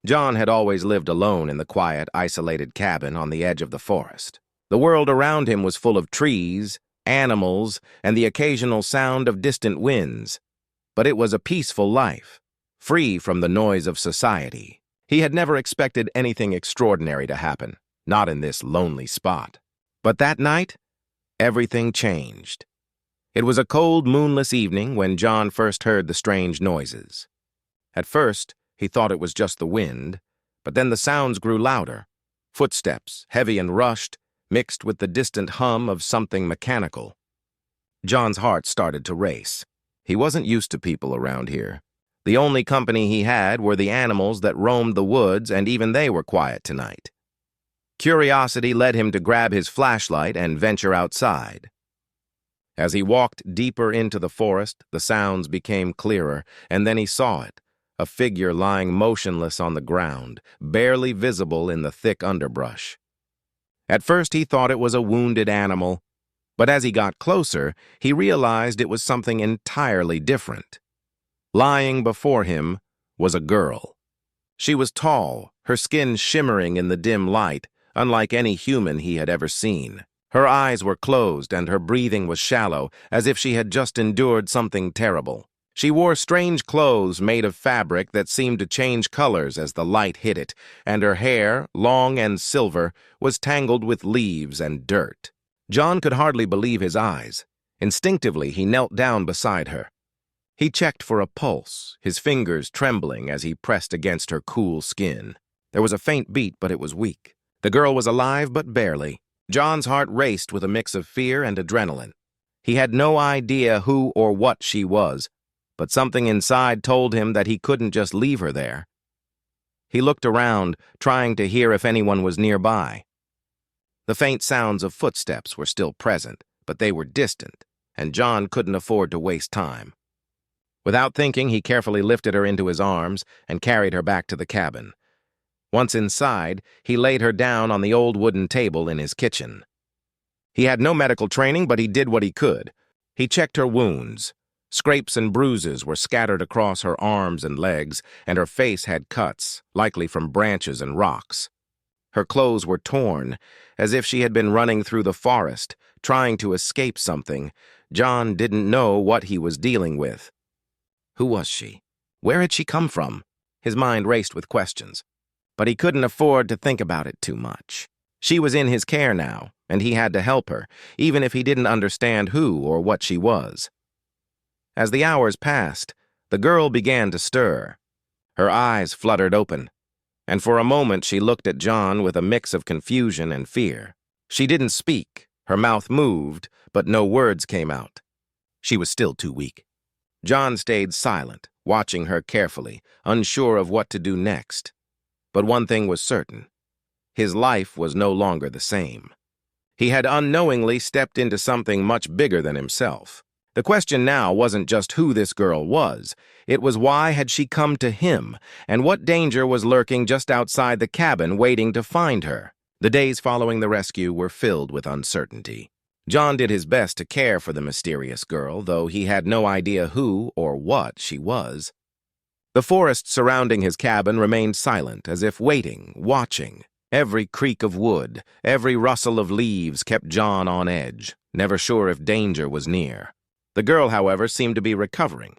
John had always lived alone in the quiet, isolated cabin on the edge of the forest. The world around him was full of trees, animals, and the occasional sound of distant winds. But it was a peaceful life, free from the noise of society. He had never expected anything extraordinary to happen, not in this lonely spot. But that night, everything changed. It was a cold, moonless evening when John first heard the strange noises. At first, he thought it was just the wind, but then the sounds grew louder. Footsteps, heavy and rushed, mixed with the distant hum of something mechanical. John's heart started to race. He wasn't used to people around here. The only company he had were the animals that roamed the woods, and even they were quiet tonight. Curiosity led him to grab his flashlight and venture outside. As he walked deeper into the forest, the sounds became clearer, and then he saw it, a figure lying motionless on the ground, barely visible in the thick underbrush. At first he thought it was a wounded animal, but as he got closer, he realized it was something entirely different. Lying before him was a girl. She was tall, her skin shimmering in the dim light, unlike any human he had ever seen. Her eyes were closed and her breathing was shallow, as if she had just endured something terrible. She wore strange clothes made of fabric that seemed to change colors as the light hit it, and her hair, long and silver, was tangled with leaves and dirt. John could hardly believe his eyes. Instinctively, he knelt down beside her. He checked for a pulse, his fingers trembling as he pressed against her cool skin. There was a faint beat, but it was weak. The girl was alive, but barely. John's heart raced with a mix of fear and adrenaline. He had no idea who or what she was, but something inside told him that he couldn't just leave her there. He looked around, trying to hear if anyone was nearby. The faint sounds of footsteps were still present, but they were distant, and John couldn't afford to waste time. Without thinking, he carefully lifted her into his arms and carried her back to the cabin. Once inside, he laid her down on the old wooden table in his kitchen. He had no medical training, but he did what he could. He checked her wounds. Scrapes and bruises were scattered across her arms and legs, and her face had cuts, likely from branches and rocks. Her clothes were torn, as if she had been running through the forest, trying to escape something. John didn't know what he was dealing with. Who was she? Where had she come from? His mind raced with questions. But he couldn't afford to think about it too much. She was in his care now, and he had to help her, even if he didn't understand who or what she was. As the hours passed, the girl began to stir. Her eyes fluttered open, and for a moment she looked at John with a mix of confusion and fear. She didn't speak, her mouth moved, but no words came out. She was still too weak. John stayed silent, watching her carefully, unsure of what to do next. But one thing was certain. His life was no longer the same. He had unknowingly stepped into something much bigger than himself. The question now wasn't just who this girl was. It was why had she come to him, and what danger was lurking just outside the cabin waiting to find her. The days following the rescue were filled with uncertainty. John did his best to care for the mysterious girl, though he had no idea who or what she was. The forest surrounding his cabin remained silent, as if waiting, watching. Every creak of wood, every rustle of leaves kept John on edge, never sure if danger was near. The girl, however, seemed to be recovering.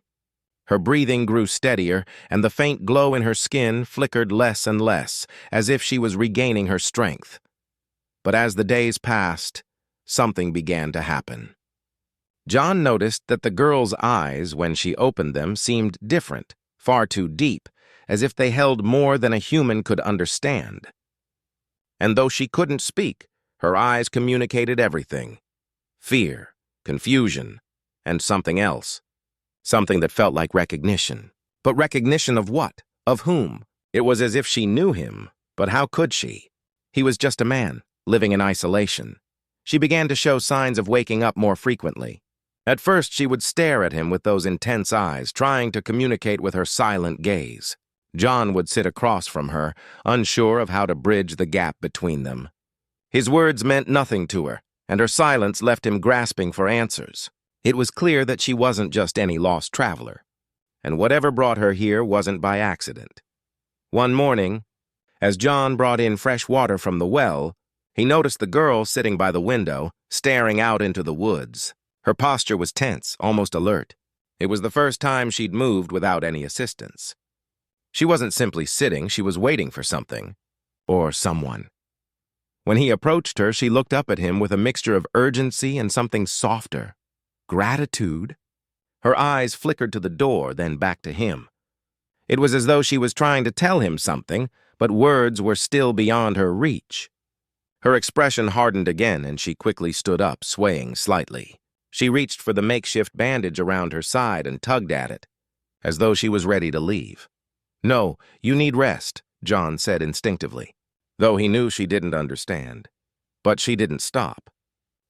Her breathing grew steadier, and the faint glow in her skin flickered less and less, as if she was regaining her strength. But as the days passed, something began to happen. John noticed that the girl's eyes, when she opened them, seemed different, far too deep, as if they held more than a human could understand. And though she couldn't speak, her eyes communicated everything: fear, confusion, and something else. Something that felt like recognition. But recognition of what? Of whom? It was as if she knew him, but how could she? He was just a man, living in isolation. She began to show signs of waking up more frequently. At first, she would stare at him with those intense eyes, trying to communicate with her silent gaze. John would sit across from her, unsure of how to bridge the gap between them. His words meant nothing to her, and her silence left him grasping for answers. It was clear that she wasn't just any lost traveler, and whatever brought her here wasn't by accident. One morning, as John brought in fresh water from the well, he noticed the girl sitting by the window, staring out into the woods. Her posture was tense, almost alert. It was the first time she'd moved without any assistance. She wasn't simply sitting, she was waiting for something, or someone. When he approached her, she looked up at him with a mixture of urgency and something softer. Gratitude. Her eyes flickered to the door, then back to him. It was as though she was trying to tell him something, but words were still beyond her reach. Her expression hardened again, and she quickly stood up, swaying slightly. She reached for the makeshift bandage around her side and tugged at it, as though she was ready to leave. "No, you need rest," John said instinctively, though he knew she didn't understand. But she didn't stop.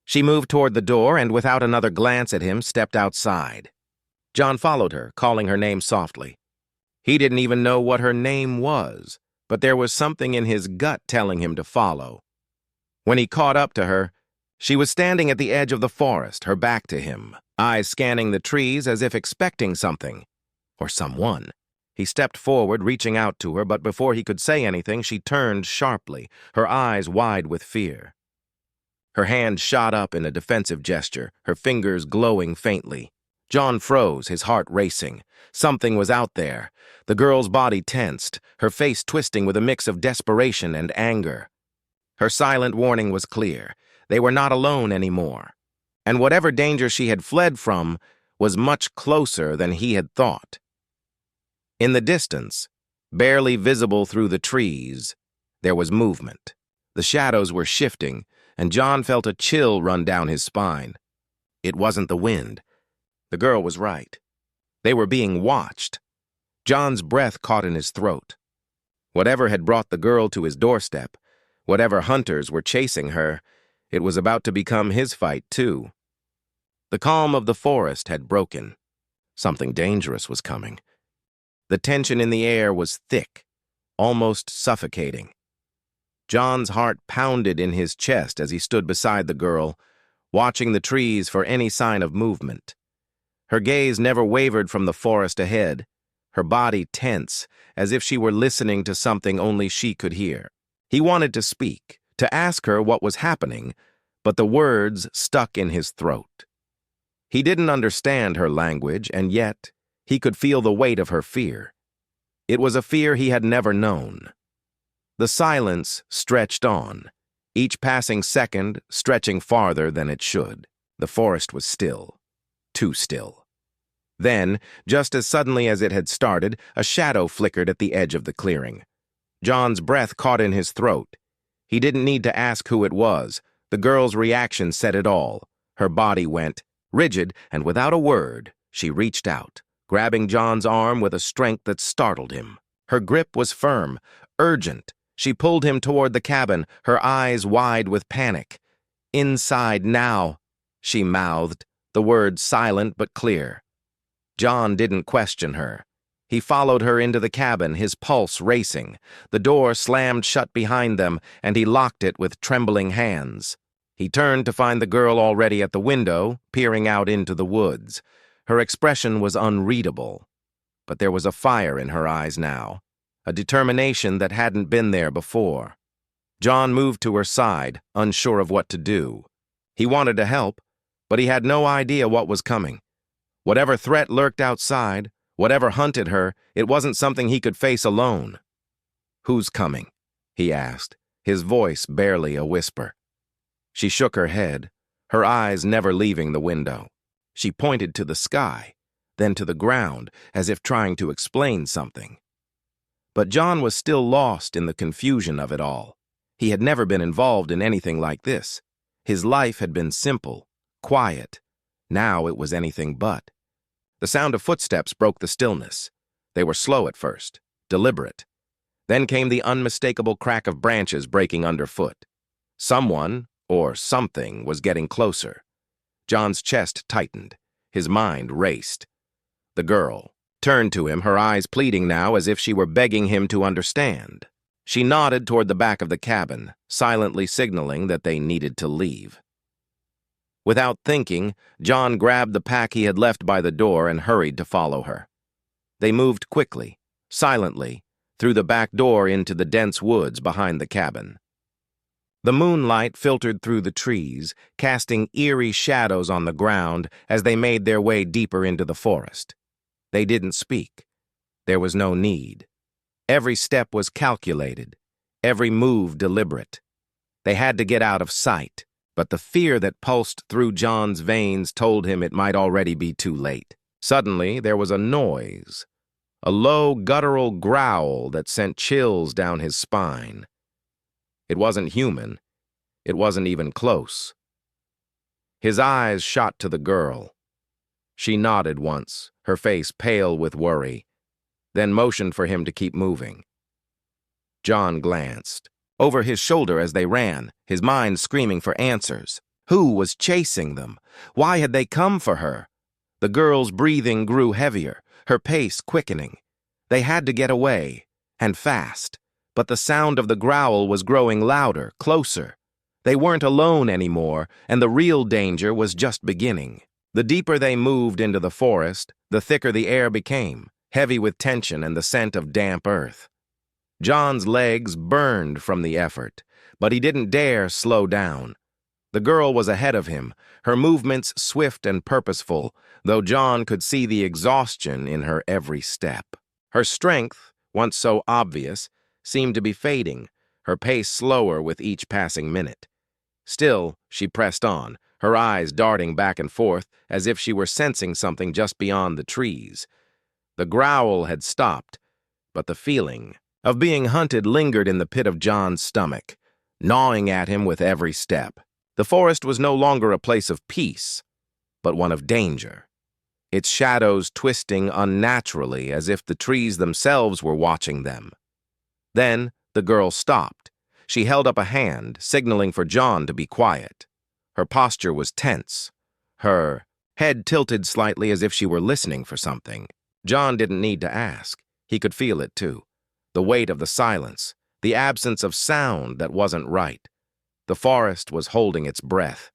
She moved toward the door and, without another glance at him, stepped outside. John followed her, calling her name softly. He didn't even know what her name was, but there was something in his gut telling him to follow. When he caught up to her, she was standing at the edge of the forest, her back to him, eyes scanning the trees as if expecting something, or someone. He stepped forward, reaching out to her, but before he could say anything, she turned sharply, her eyes wide with fear. Her hand shot up in a defensive gesture, her fingers glowing faintly. John froze, his heart racing. Something was out there. The girl's body tensed, her face twisting with a mix of desperation and anger. Her silent warning was clear. They were not alone anymore. And whatever danger she had fled from was much closer than he had thought. In the distance, barely visible through the trees, there was movement. The shadows were shifting, and John felt a chill run down his spine. It wasn't the wind. The girl was right. They were being watched. John's breath caught in his throat. Whatever had brought the girl to his doorstep, whatever hunters were chasing her, it was about to become his fight, too. The calm of the forest had broken. Something dangerous was coming. The tension in the air was thick, almost suffocating. John's heart pounded in his chest as he stood beside the girl, watching the trees for any sign of movement. Her gaze never wavered from the forest ahead, her body tense, as if she were listening to something only she could hear. He wanted to speak, to ask her what was happening, but the words stuck in his throat. He didn't understand her language, and yet he could feel the weight of her fear. It was a fear he had never known. The silence stretched on, each passing second stretching farther than it should. The forest was still. Too still. Then, just as suddenly as it had started, a shadow flickered at the edge of the clearing. John's breath caught in his throat. He didn't need to ask who it was. The girl's reaction said it all. Her body went rigid, and without a word, she reached out, grabbing John's arm with a strength that startled him. Her grip was firm, urgent. She pulled him toward the cabin, her eyes wide with panic. "Inside now," she mouthed, the words silent but clear. John didn't question her. He followed her into the cabin, his pulse racing. The door slammed shut behind them, and he locked it with trembling hands. He turned to find the girl already at the window, peering out into the woods. Her expression was unreadable, but there was a fire in her eyes now, a determination that hadn't been there before. John moved to her side, unsure of what to do. He wanted to help, but he had no idea what was coming. Whatever threat lurked outside, whatever hunted her, it wasn't something he could face alone. "Who's coming?" he asked, his voice barely a whisper. She shook her head, her eyes never leaving the window. She pointed to the sky, then to the ground, as if trying to explain something. But John was still lost in the confusion of it all. He had never been involved in anything like this. His life had been simple, quiet. Now it was anything but. The sound of footsteps broke the stillness. They were slow at first, deliberate. Then came the unmistakable crack of branches breaking underfoot. Someone, or something, was getting closer. John's chest tightened. His mind raced. The girl turned to him, her eyes pleading now as if she were begging him to understand. She nodded toward the back of the cabin, silently signaling that they needed to leave. Without thinking, John grabbed the pack he had left by the door and hurried to follow her. They moved quickly, silently, through the back door into the dense woods behind the cabin. The moonlight filtered through the trees, casting eerie shadows on the ground as they made their way deeper into the forest. They didn't speak. There was no need. Every step was calculated, every move deliberate. They had to get out of sight, but the fear that pulsed through John's veins told him it might already be too late. Suddenly, there was a noise, a low, guttural growl that sent chills down his spine. It wasn't human. It wasn't even close. His eyes shot to the girl. She nodded once, her face pale with worry, then motioned for him to keep moving. John glanced over his shoulder as they ran, his mind screaming for answers. Who was chasing them? Why had they come for her? The girl's breathing grew heavier, her pace quickening. They had to get away, and fast. But the sound of the growl was growing louder, closer. They weren't alone anymore, and the real danger was just beginning. The deeper they moved into the forest, the thicker the air became, heavy with tension and the scent of damp earth. John's legs burned from the effort, but he didn't dare slow down. The girl was ahead of him, her movements swift and purposeful, though John could see the exhaustion in her every step. Her strength, once so obvious, seemed to be fading, her pace slower with each passing minute. Still, she pressed on, her eyes darting back and forth as if she were sensing something just beyond the trees. The growl had stopped, but the feeling of being hunted lingered in the pit of John's stomach, gnawing at him with every step. The forest was no longer a place of peace, but one of danger, its shadows twisting unnaturally as if the trees themselves were watching them. Then the girl stopped. She held up a hand, signaling for John to be quiet. Her posture was tense, her head tilted slightly as if she were listening for something. John didn't need to ask. He could feel it too. The weight of the silence, the absence of sound that wasn't right. The forest was holding its breath.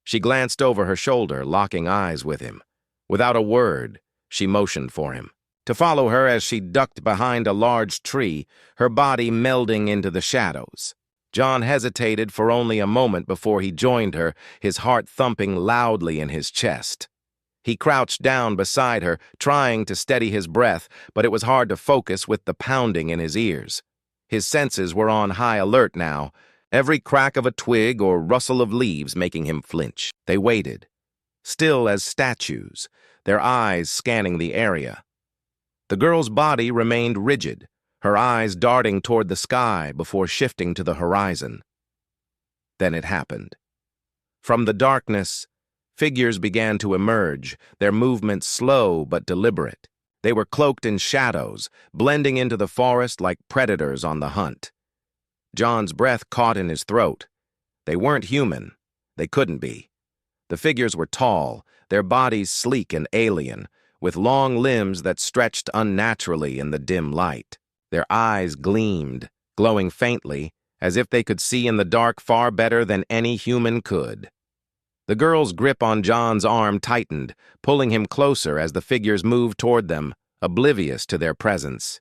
She glanced over her shoulder, locking eyes with him. Without a word, she motioned for him to follow her as she ducked behind a large tree, her body melding into the shadows. John hesitated for only a moment before he joined her, his heart thumping loudly in his chest. He crouched down beside her, trying to steady his breath, but it was hard to focus with the pounding in his ears. His senses were on high alert now, every crack of a twig or rustle of leaves making him flinch. They waited, still as statues, their eyes scanning the area. The girl's body remained rigid, her eyes darting toward the sky before shifting to the horizon. Then it happened. From the darkness, figures began to emerge, their movements slow but deliberate. They were cloaked in shadows, blending into the forest like predators on the hunt. John's breath caught in his throat. They weren't human. They couldn't be. The figures were tall, their bodies sleek and alien, with long limbs that stretched unnaturally in the dim light. Their eyes gleamed, glowing faintly, as if they could see in the dark far better than any human could. The girl's grip on John's arm tightened, pulling him closer as the figures moved toward them, oblivious to their presence.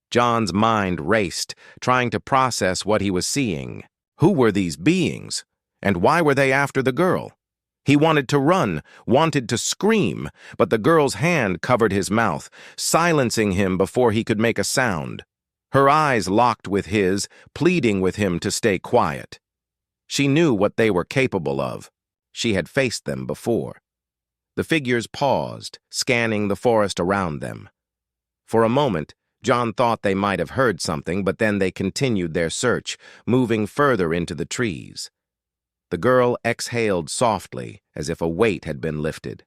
John's mind raced, trying to process what he was seeing. Who were these beings? And why were they after the girl? He wanted to run, wanted to scream, but the girl's hand covered his mouth, silencing him before he could make a sound. Her eyes locked with his, pleading with him to stay quiet. She knew what they were capable of. She had faced them before. The figures paused, scanning the forest around them. For a moment, John thought they might have heard something, but then they continued their search, moving further into the trees. The girl exhaled softly, as if a weight had been lifted.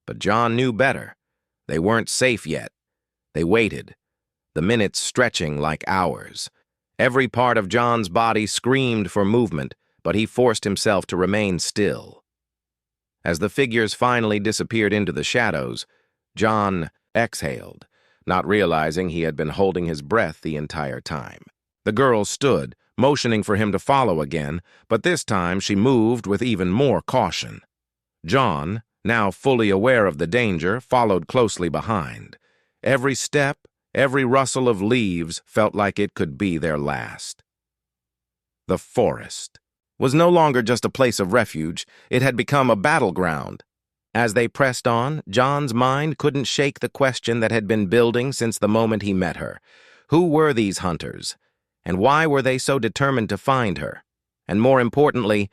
But John knew better. They weren't safe yet. They waited, the minutes stretching like hours. Every part of John's body screamed for movement, but he forced himself to remain still. As the figures finally disappeared into the shadows, John exhaled, not realizing he had been holding his breath the entire time. The girl stood, motioning for him to follow again, but this time she moved with even more caution. John, now fully aware of the danger, followed closely behind. Every step, Every rustle of leaves felt like it could be their last. The forest was no longer just a place of refuge, it had become a battleground. As they pressed on, John's mind couldn't shake the question that had been building since the moment he met her. Who were these hunters? And why were they so determined to find her? And more importantly,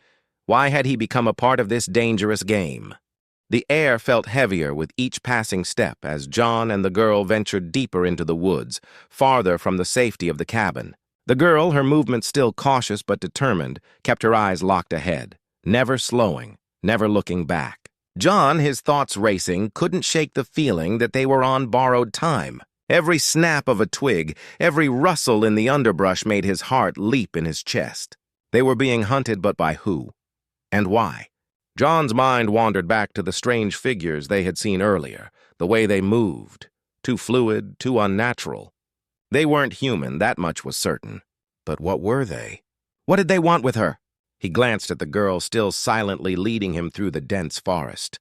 why had he become a part of this dangerous game? The air felt heavier with each passing step as John and the girl ventured deeper into the woods, farther from the safety of the cabin. The girl, her movements still cautious but determined, kept her eyes locked ahead, never slowing, never looking back. John, his thoughts racing, couldn't shake the feeling that they were on borrowed time. Every snap of a twig, every rustle in the underbrush made his heart leap in his chest. They were being hunted, but by who? And why? John's mind wandered back to the strange figures they had seen earlier, the way they moved. Too fluid, too unnatural. They weren't human, that much was certain. But what were they? What did they want with her? He glanced at the girl still silently leading him through the dense forest.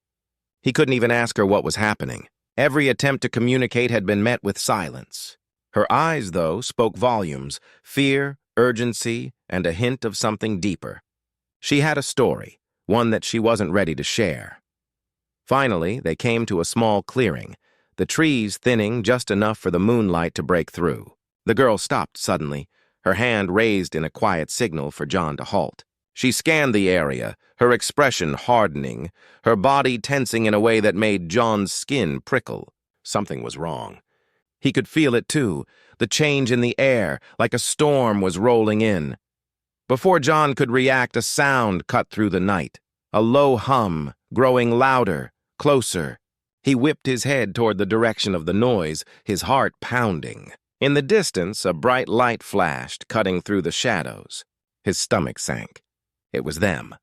He couldn't even ask her what was happening. Every attempt to communicate had been met with silence. Her eyes, though, spoke volumes, fear, urgency, and a hint of something deeper. She had a story, one that she wasn't ready to share. Finally, they came to a small clearing, the trees thinning just enough for the moonlight to break through. The girl stopped suddenly, her hand raised in a quiet signal for John to halt. She scanned the area, her expression hardening, her body tensing in a way that made John's skin prickle. Something was wrong. He could feel it too, the change in the air, like a storm was rolling in. Before John could react, a sound cut through the night. A low hum, growing louder, closer. He whipped his head toward the direction of the noise, his heart pounding. In the distance, a bright light flashed, cutting through the shadows. His stomach sank. It was them.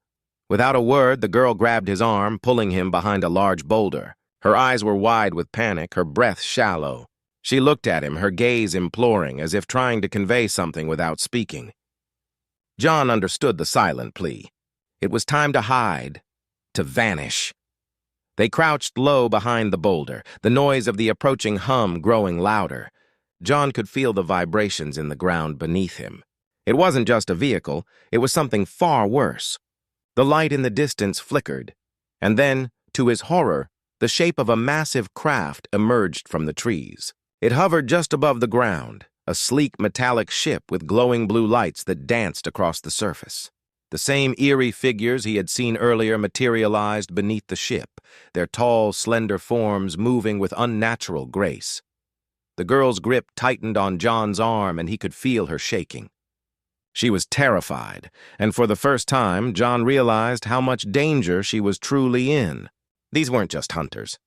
Without a word, the girl grabbed his arm, pulling him behind a large boulder. Her eyes were wide with panic, her breath shallow. She looked at him, her gaze imploring, as if trying to convey something without speaking. John understood the silent plea. It was time to hide, to vanish. They crouched low behind the boulder, the noise of the approaching hum growing louder. John could feel the vibrations in the ground beneath him. It wasn't just a vehicle, it was something far worse. The light in the distance flickered, and then, to his horror, the shape of a massive craft emerged from the trees. It hovered just above the ground, a sleek metallic ship with glowing blue lights that danced across the surface. The same eerie figures he had seen earlier materialized beneath the ship, their tall, slender forms moving with unnatural grace. The girl's grip tightened on John's arm, and he could feel her shaking. She was terrified, and for the first time, John realized how much danger she was truly in. These weren't just hunters.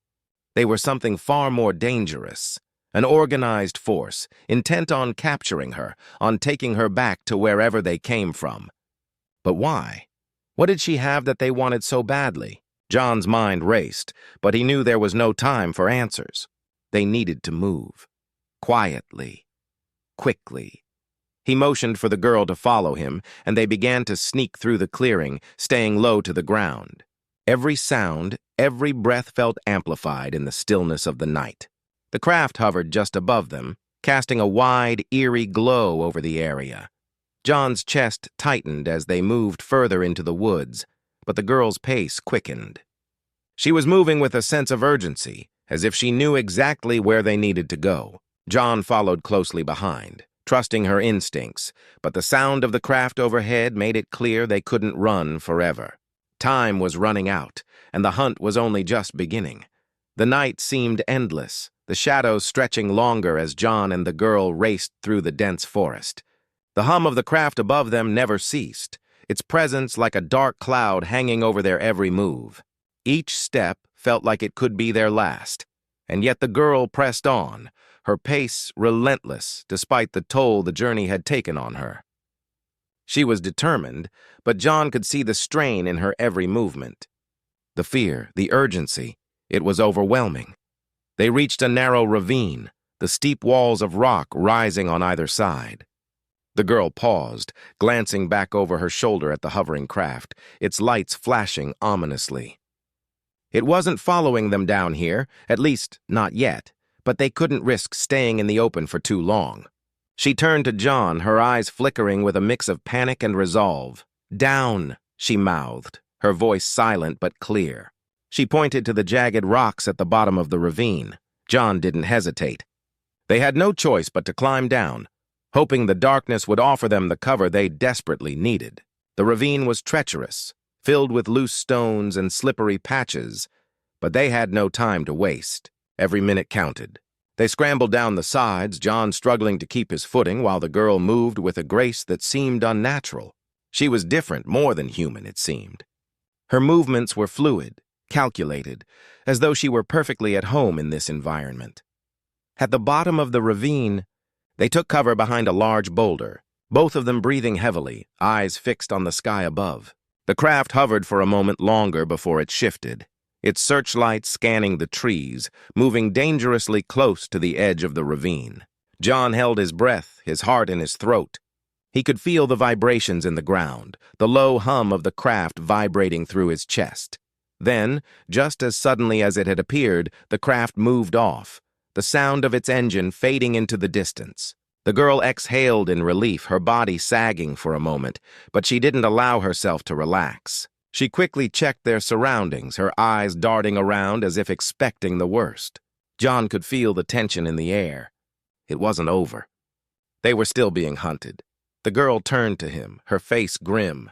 They were something far more dangerous, an organized force, intent on capturing her, on taking her back to wherever they came from. But why? What did she have that they wanted so badly? John's mind raced, but he knew there was no time for answers. They needed to move. Quietly. Quickly. He motioned for the girl to follow him, and they began to sneak through the clearing, staying low to the ground. Every sound, every breath felt amplified in the stillness of the night. The craft hovered just above them, casting a wide, eerie glow over the area. John's chest tightened as they moved further into the woods, but the girl's pace quickened. She was moving with a sense of urgency, as if she knew exactly where they needed to go. John followed closely behind, trusting her instincts, but the sound of the craft overhead made it clear they couldn't run forever. Time was running out, and the hunt was only just beginning. The night seemed endless, the shadows stretching longer as John and the girl raced through the dense forest. The hum of the craft above them never ceased, its presence like a dark cloud hanging over their every move. Each step felt like it could be their last, and yet the girl pressed on, her pace relentless despite the toll the journey had taken on her. She was determined, but John could see the strain in her every movement. The fear, the urgency, it was overwhelming. They reached a narrow ravine, the steep walls of rock rising on either side. The girl paused, glancing back over her shoulder at the hovering craft, its lights flashing ominously. It wasn't following them down here, at least not yet, but they couldn't risk staying in the open for too long. She turned to John, her eyes flickering with a mix of panic and resolve. "Down," she mouthed, her voice silent but clear. She pointed to the jagged rocks at the bottom of the ravine. John didn't hesitate. They had no choice but to climb down, hoping the darkness would offer them the cover they desperately needed. The ravine was treacherous, filled with loose stones and slippery patches, but they had no time to waste. Every minute counted. They scrambled down the sides, John struggling to keep his footing while the girl moved with a grace that seemed unnatural. She was different, more than human, it seemed. Her movements were fluid, calculated, as though she were perfectly at home in this environment. At the bottom of the ravine, they took cover behind a large boulder, both of them breathing heavily, eyes fixed on the sky above. The craft hovered for a moment longer before it shifted, its searchlight scanning the trees, moving dangerously close to the edge of the ravine. John held his breath, his heart in his throat. He could feel the vibrations in the ground, the low hum of the craft vibrating through his chest. Then, just as suddenly as it had appeared, the craft moved off, the sound of its engine fading into the distance. The girl exhaled in relief, her body sagging for a moment, but she didn't allow herself to relax. She quickly checked their surroundings, her eyes darting around as if expecting the worst. John could feel the tension in the air. It wasn't over. They were still being hunted. The girl turned to him, her face grim.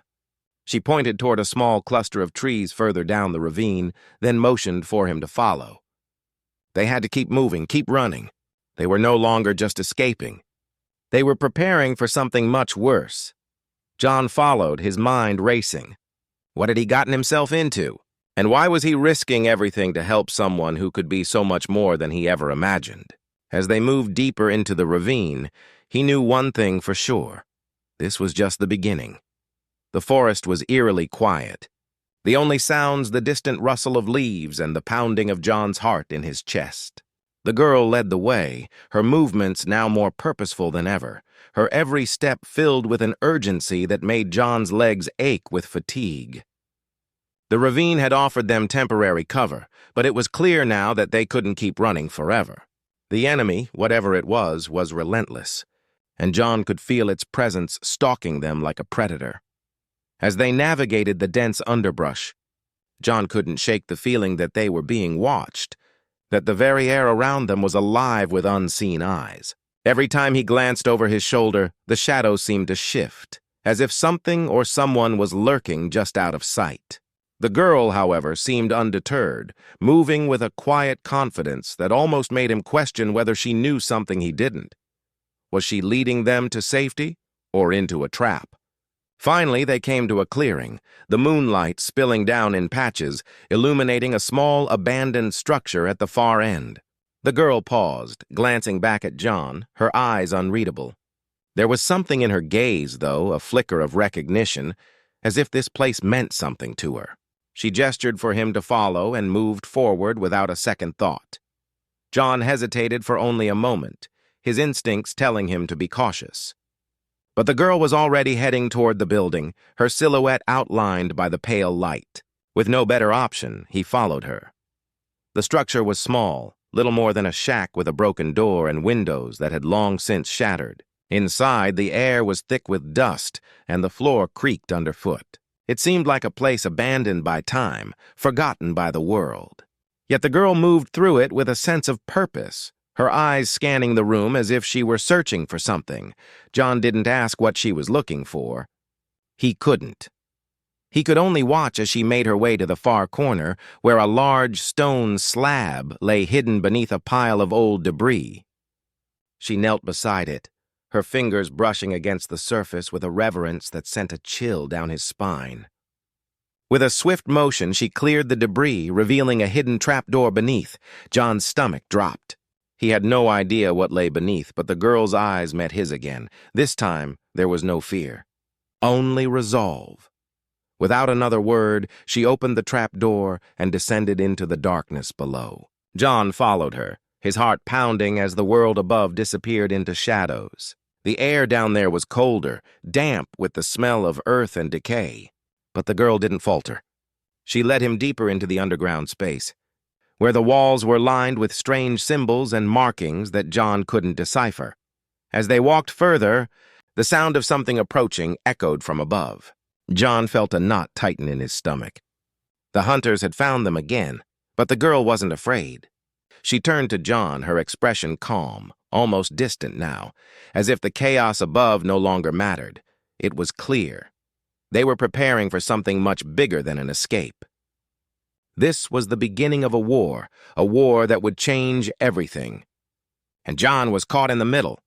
She pointed toward a small cluster of trees further down the ravine, then motioned for him to follow. They had to keep moving, keep running. They were no longer just escaping. They were preparing for something much worse. John followed, his mind racing. What had he gotten himself into? And why was he risking everything to help someone who could be so much more than he ever imagined? As they moved deeper into the ravine, he knew one thing for sure. This was just the beginning. The forest was eerily quiet. The only sounds the distant rustle of leaves and the pounding of John's heart in his chest. The girl led the way, her movements now more purposeful than ever, her every step filled with an urgency that made John's legs ache with fatigue. The ravine had offered them temporary cover, but it was clear now that they couldn't keep running forever. The enemy, whatever it was relentless, and John could feel its presence stalking them like a predator. As they navigated the dense underbrush, John couldn't shake the feeling that they were being watched, that the very air around them was alive with unseen eyes. Every time he glanced over his shoulder, the shadows seemed to shift, as if something or someone was lurking just out of sight. The girl, however, seemed undeterred, moving with a quiet confidence that almost made him question whether she knew something he didn't. Was she leading them to safety or into a trap? Finally, they came to a clearing, the moonlight spilling down in patches, illuminating a small, abandoned structure at the far end. The girl paused, glancing back at John, her eyes unreadable. There was something in her gaze, though, a flicker of recognition, as if this place meant something to her. She gestured for him to follow and moved forward without a second thought. John hesitated for only a moment, his instincts telling him to be cautious. But the girl was already heading toward the building, her silhouette outlined by the pale light. With no better option, he followed her. The structure was small, little more than a shack with a broken door and windows that had long since shattered. Inside, the air was thick with dust, and the floor creaked underfoot. It seemed like a place abandoned by time, forgotten by the world. Yet the girl moved through it with a sense of purpose, her eyes scanning the room as if she were searching for something. John didn't ask what she was looking for. He couldn't. He could only watch as she made her way to the far corner, where a large stone slab lay hidden beneath a pile of old debris. She knelt beside it, her fingers brushing against the surface with a reverence that sent a chill down his spine. With a swift motion, she cleared the debris, revealing a hidden trapdoor beneath. John's stomach dropped. He had no idea what lay beneath, but the girl's eyes met his again. This time, there was no fear, only resolve. Without another word, she opened the trapdoor and descended into the darkness below. John followed her, his heart pounding as the world above disappeared into shadows. The air down there was colder, damp with the smell of earth and decay. But the girl didn't falter. She led him deeper into the underground space. where the walls were lined with strange symbols and markings that John couldn't decipher. As they walked further, the sound of something approaching echoed from above. John felt a knot tighten in his stomach. The hunters had found them again, but the girl wasn't afraid. She turned to John, her expression calm, almost distant now, as if the chaos above no longer mattered. It was clear. They were preparing for something much bigger than an escape. This was the beginning of a war that would change everything. And John was caught in the middle.